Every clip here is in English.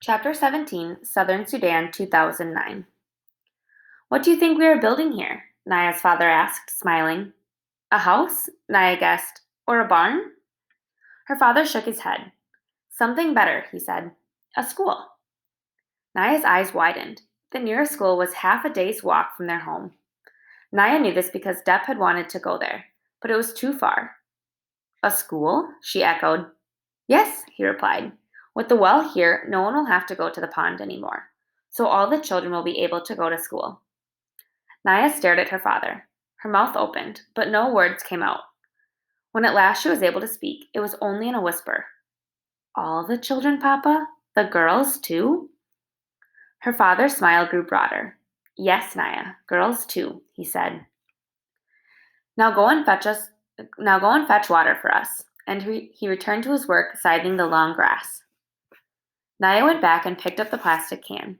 Chapter 17, Southern Sudan, 2009. What do you think we are building here? Naya's father asked, smiling. A house? Naya guessed. Or a barn? Her father shook his head. Something better, he said. A school. Naya's eyes widened. The nearest school was half a day's walk from their home. Naya knew this because Depp had wanted to go there, but it was too far. A school? She echoed. Yes, he replied. With the well here, no one will have to go to the pond anymore, so all the children will be able to go to school. Naya stared at her father. Her mouth opened, but no words came out. When at last she was able to speak, it was only in a whisper. All the children, Papa? The girls, too? Her father's smile grew broader. Yes, Naya, girls, too, he said. Now go and fetch us. Now go and fetch water for us. And he returned to his work, scything the long grass. Naya went back and picked up the plastic can.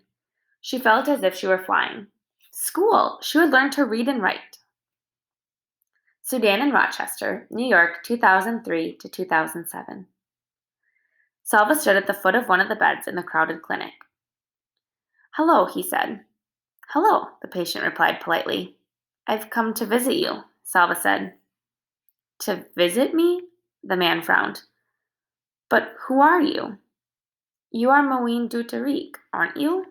She felt as if she were flying. School! She would learn to read and write. Sudan and Rochester, New York, 2003 to 2007. Salva stood at the foot of one of the beds in the crowded clinic. Hello, he said. Hello, the patient replied politely. I've come to visit you, Salva said. To visit me? The man frowned. But who are you? You are Maween Dutariq, aren't you?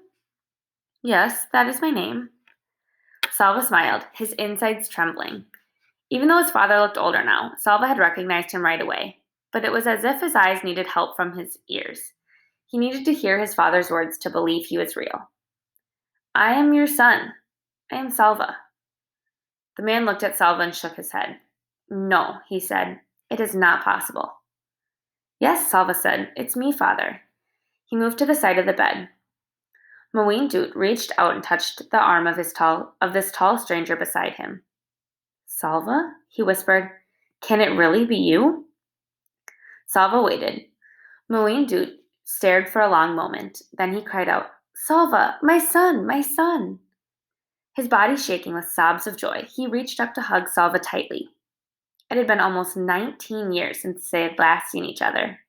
Yes, that is my name. Salva smiled, his insides trembling. Even though his father looked older now, Salva had recognized him right away, but it was as if his eyes needed help from his ears. He needed to hear his father's words to believe he was real. I am your son. I am Salva. The man looked at Salva and shook his head. No, he said. It is not possible. Yes, Salva said. It's me, father. He moved to the side of the bed. Maween Dut reached out and touched the arm of this tall stranger beside him. Salva? He whispered. Can it really be you? Salva waited. Maween Dut stared for a long moment. Then he cried out, Salva, my son, my son. His body shaking with sobs of joy, he reached up to hug Salva tightly. It had been almost 19 years since they had last seen each other.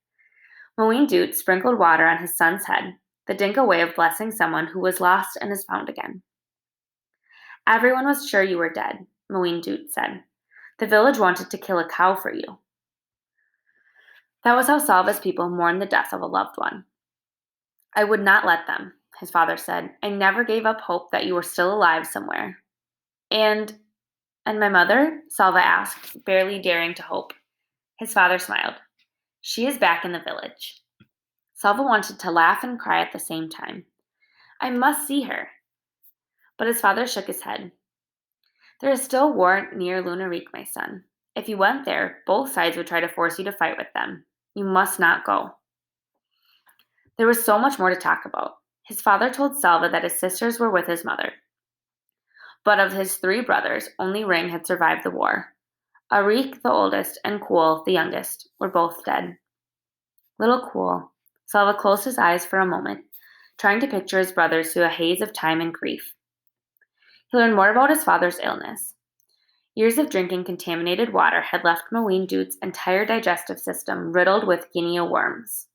Maween Dut sprinkled water on his son's head, the Dinka way of blessing someone who was lost and is found again. Everyone was sure you were dead, Maween Dut said. The village wanted to kill a cow for you. That was how Salva's people mourned the death of a loved one. I would not let them, his father said. I never gave up hope that you were still alive somewhere. And my mother? Salva asked, barely daring to hope. His father smiled. She is back in the village. Salva wanted to laugh and cry at the same time. I must see her. But his father shook his head. There is still war near Lunarik, my son. If you went there, both sides would try to force you to fight with them. You must not go. There was so much more to talk about. His father told Salva that his sisters were with his mother. But of his three brothers, only Ring had survived the war. Arik, the oldest, and Kual, the youngest, were both dead. Little Kual. Salva closed his eyes for a moment, trying to picture his brothers through a haze of time and grief. He learned more about his father's illness. Years of drinking contaminated water had left Maween Dut's entire digestive system riddled with guinea worms.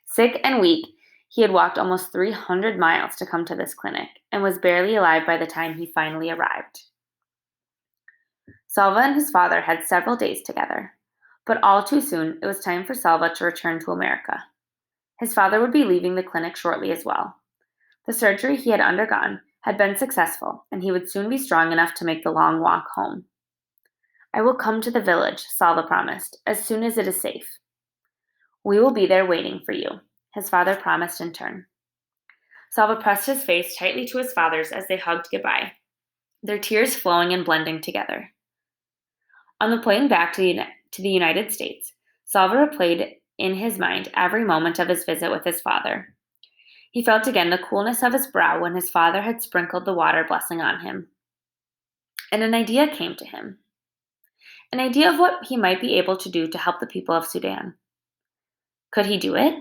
Sick and weak, he had walked almost 300 miles to come to this clinic and was barely alive by the time he finally arrived. Salva and his father had several days together, but all too soon it was time for Salva to return to America. His father would be leaving the clinic shortly as well. The surgery he had undergone had been successful, and he would soon be strong enough to make the long walk home. I will come to the village, Salva promised, as soon as it is safe. We will be there waiting for you, his father promised in turn. Salva pressed his face tightly to his father's as they hugged goodbye, their tears flowing and blending together. On the plane back to the United States, Salva replayed in his mind every moment of his visit with his father. He felt again the coolness of his brow when his father had sprinkled the water blessing on him. And an idea came to him. An idea of what he might be able to do to help the people of Sudan. Could he do it?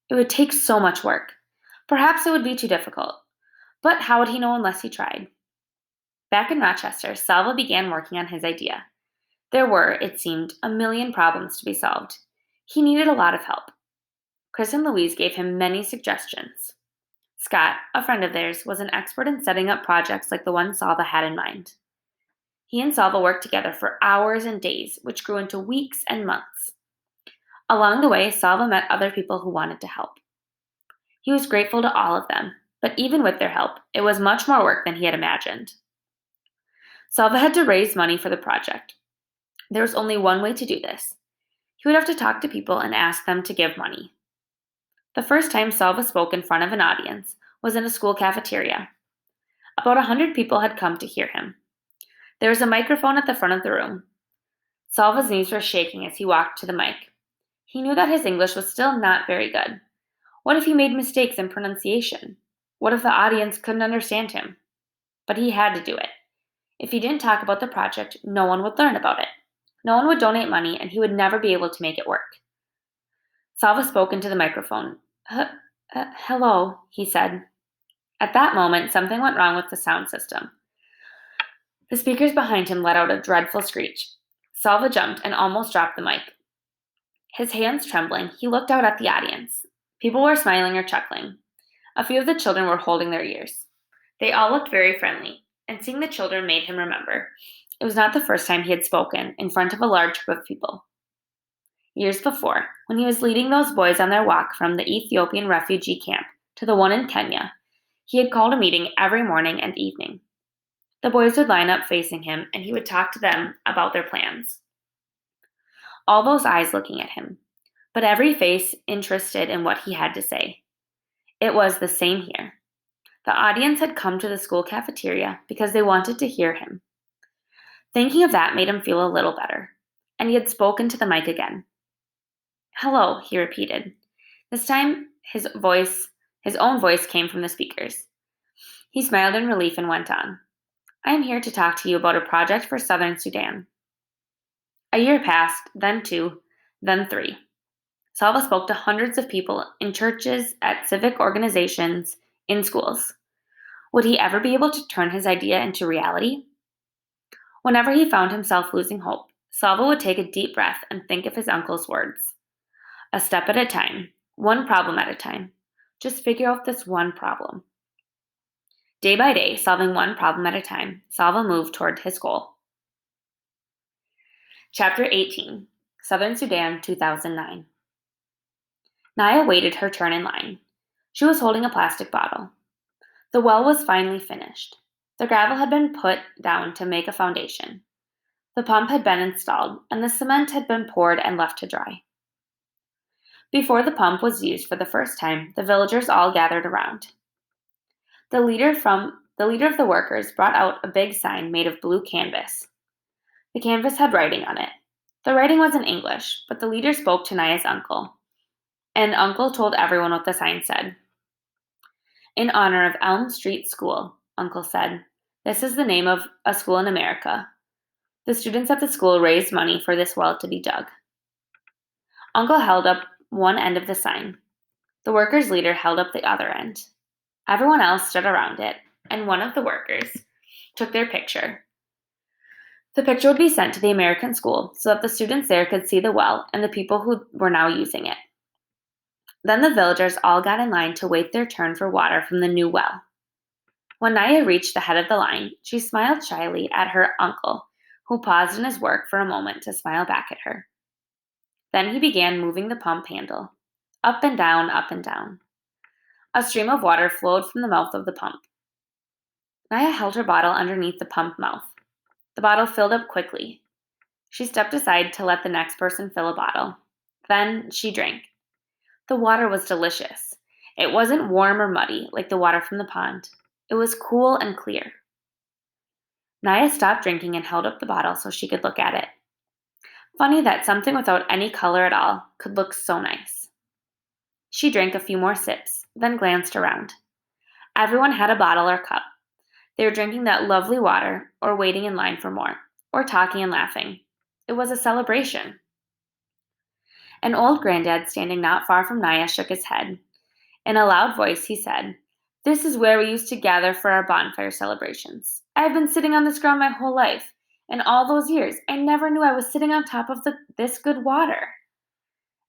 It would take so much work. Perhaps it would be too difficult. But how would he know unless he tried? Back in Rochester, Salva began working on his idea. There were, it seemed, a million problems to be solved. He needed a lot of help. Chris and Louise gave him many suggestions. Scott, a friend of theirs, was an expert in setting up projects like the one Salva had in mind. He and Salva worked together for hours and days, which grew into weeks and months. Along the way, Salva met other people who wanted to help. He was grateful to all of them, but even with their help, it was much more work than he had imagined. Salva had to raise money for the project. There was only one way to do this. He would have to talk to people and ask them to give money. The first time Salva spoke in front of an audience was in a school cafeteria. About 100 people had come to hear him. There was a microphone at the front of the room. Salva's knees were shaking as he walked to the mic. He knew that his English was still not very good. What if he made mistakes in pronunciation? What if the audience couldn't understand him? But he had to do it. If he didn't talk about the project, no one would learn about it. No one would donate money, and he would never be able to make it work. Salva spoke into the microphone. Hello, he said. At that moment, something went wrong with the sound system. The speakers behind him let out a dreadful screech. Salva jumped and almost dropped the mic. His hands trembling, he looked out at the audience. People were smiling or chuckling. A few of the children were holding their ears. They all looked very friendly, and seeing the children made him remember. It was not the first time he had spoken in front of a large group of people. Years before, when he was leading those boys on their walk from the Ethiopian refugee camp to the one in Kenya, he had called a meeting every morning and evening. The boys would line up facing him, and he would talk to them about their plans. All those eyes looking at him, but every face interested in what he had to say. It was the same here. The audience had come to the school cafeteria because they wanted to hear him. Thinking of that made him feel a little better, and he had spoken to the mic again. Hello, he repeated. This time his own voice came from the speakers. He smiled in relief and went on. I am here to talk to you about a project for Southern Sudan. A year passed, then 2, then 3. Salva spoke to hundreds of people in churches, at civic organizations, in schools. Would he ever be able to turn his idea into reality? Whenever he found himself losing hope, Salva would take a deep breath and think of his uncle's words. A step at a time, one problem at a time. Just figure out this one problem. Day by day, solving one problem at a time, Salva moved toward his goal. Chapter 18, Southern Sudan, 2009. Naya waited her turn in line. She was holding a plastic bottle. The well was finally finished. The gravel had been put down to make a foundation. The pump had been installed, and the cement had been poured and left to dry. Before the pump was used for the first time, the villagers all gathered around. The leader of the workers brought out a big sign made of blue canvas. The canvas had writing on it. The writing was in English, but the leader spoke to Naya's uncle, and Uncle told everyone what the sign said. In honor of Elm Street School, Uncle said. This is the name of a school in America. The students at the school raised money for this well to be dug. Uncle held up one end of the sign. The workers' leader held up the other end. Everyone else stood around it, and one of the workers took their picture. The picture would be sent to the American school so that the students there could see the well and the people who were now using it. Then the villagers all got in line to wait their turn for water from the new well. When Naya reached the head of the line, she smiled shyly at her uncle, who paused in his work for a moment to smile back at her. Then he began moving the pump handle, up and down, up and down. A stream of water flowed from the mouth of the pump. Naya held her bottle underneath the pump mouth. The bottle filled up quickly. She stepped aside to let the next person fill a bottle. Then she drank. The water was delicious. It wasn't warm or muddy like the water from the pond. It was cool and clear. Naya stopped drinking and held up the bottle so she could look at it. Funny that something without any color at all could look so nice. She drank a few more sips, then glanced around. Everyone had a bottle or cup. They were drinking that lovely water, or waiting in line for more, or talking and laughing. It was a celebration. An old granddad standing not far from Naya shook his head. In a loud voice, he said, "This is where we used to gather for our bonfire celebrations. I have been sitting on this ground my whole life, and all those years, I never knew I was sitting on top of this good water."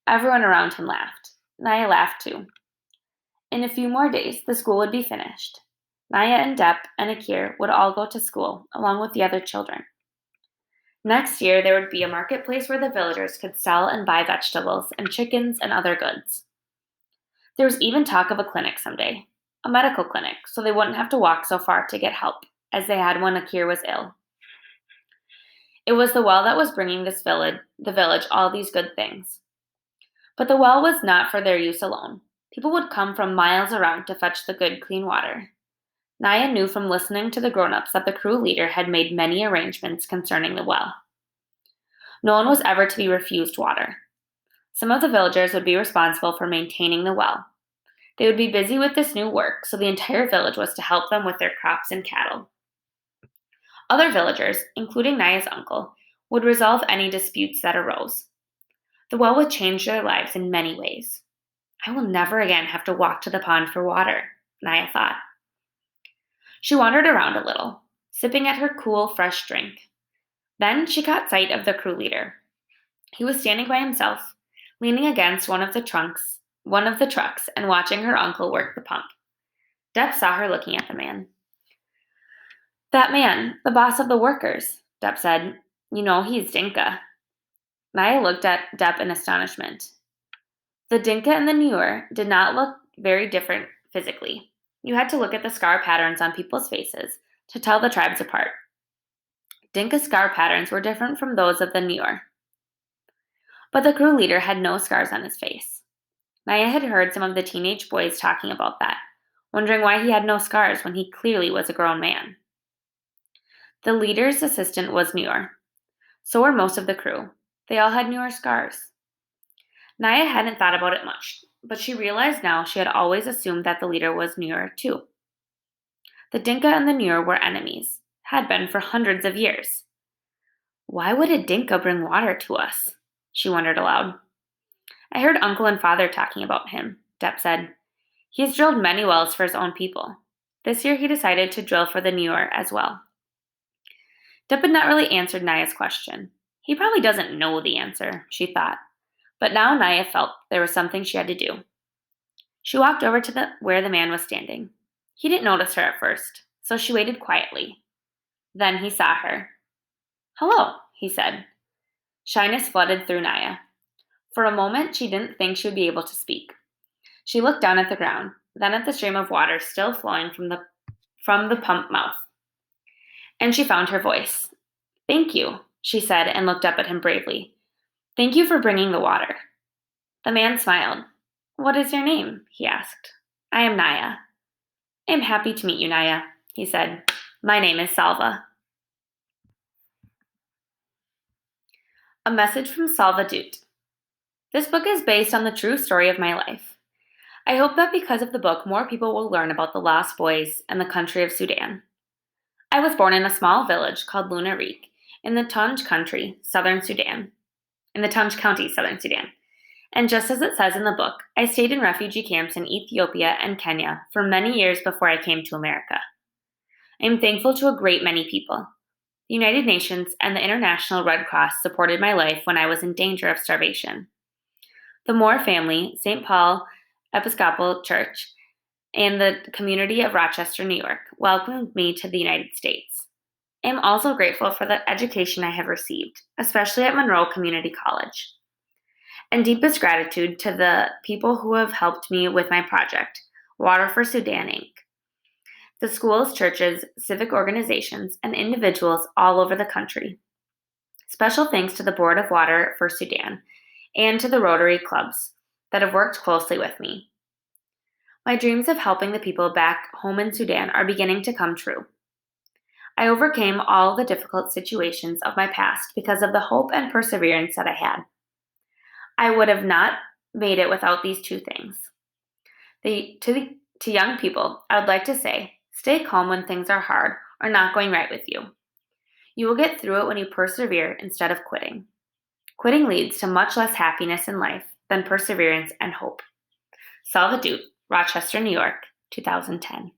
Everyone around him laughed. Naya laughed too. In a few more days, the school would be finished. Naya and Depp and Akir would all go to school, along with the other children. Next year, there would be a marketplace where the villagers could sell and buy vegetables and chickens and other goods. There was even talk of a clinic someday, a medical clinic, so they wouldn't have to walk so far to get help, as they had when Akir was ill. It was the well that was bringing the village all these good things. But the well was not for their use alone. People would come from miles around to fetch the good, clean water. Naya knew from listening to the grown-ups that the crew leader had made many arrangements concerning the well. No one was ever to be refused water. Some of the villagers would be responsible for maintaining the well. They would be busy with this new work, so the entire village was to help them with their crops and cattle. Other villagers, including Naya's uncle, would resolve any disputes that arose. The well would change their lives in many ways. I will never again have to walk to the pond for water, Naya thought. She wandered around a little, sipping at her cool, fresh drink. Then she caught sight of the crew leader. He was standing by himself, leaning against one of the trucks, and watching her uncle work the pump. Depp saw her looking at the man. That man, the boss of the workers, Depp said. You know, he's Dinka. Naya looked at Depp in astonishment. The Dinka and the Nuer did not look very different physically. You had to look at the scar patterns on people's faces to tell the tribes apart. Dinka scar patterns were different from those of the Nuer. But the crew leader had no scars on his face. Naya had heard some of the teenage boys talking about that, wondering why he had no scars when he clearly was a grown man. The leader's assistant was Nuer. So were most of the crew. They all had Nuer scars. Naya hadn't thought about it much, but she realized now she had always assumed that the leader was Nuer too. The Dinka and the Nuer were enemies, had been for hundreds of years. Why would a Dinka bring water to us? She wondered aloud. I heard Uncle and Father talking about him, Depp said. He's drilled many wells for his own people. This year he decided to drill for the Nuer as well. Depp had not really answered Naya's question. He probably doesn't know the answer, she thought. But now Naya felt there was something she had to do. She walked over to where the man was standing. He didn't notice her at first, so she waited quietly. Then he saw her. Hello, he said. Shyness flooded through Naya. For a moment, she didn't think she would be able to speak. She looked down at the ground, then at the stream of water still flowing from the pump mouth. And she found her voice. Thank you, she said and looked up at him bravely. Thank you for bringing the water. The man smiled. What is your name? He asked. I am Naya. I am happy to meet you, Naya, he said. My name is Salva. A message from Salva Dut. This book is based on the true story of my life. I hope that because of the book, more people will learn about the lost boys and the country of Sudan. I was born in a small village called Lunarik in the Tunj County, Southern Sudan. And just as it says in the book, I stayed in refugee camps in Ethiopia and Kenya for many years before I came to America. I am thankful to a great many people. The United Nations and the International Red Cross supported my life when I was in danger of starvation. The Moore family, St. Paul Episcopal Church, and the community of Rochester, New York, welcomed me to the United States. I am also grateful for the education I have received, especially at Monroe Community College. And deepest gratitude to the people who have helped me with my project, Water for Sudan, Inc. The schools, churches, civic organizations, and individuals all over the country. Special thanks to the Board of Water for Sudan and to the Rotary clubs that have worked closely with me. My dreams of helping the people back home in Sudan are beginning to come true. I overcame all the difficult situations of my past because of the hope and perseverance that I had. I would have not made it without these two things. To young people, I would like to say, stay calm when things are hard or not going right with you. You will get through it when you persevere instead of quitting. Quitting leads to much less happiness in life than perseverance and hope. Salva Dut, Rochester, New York, 2010.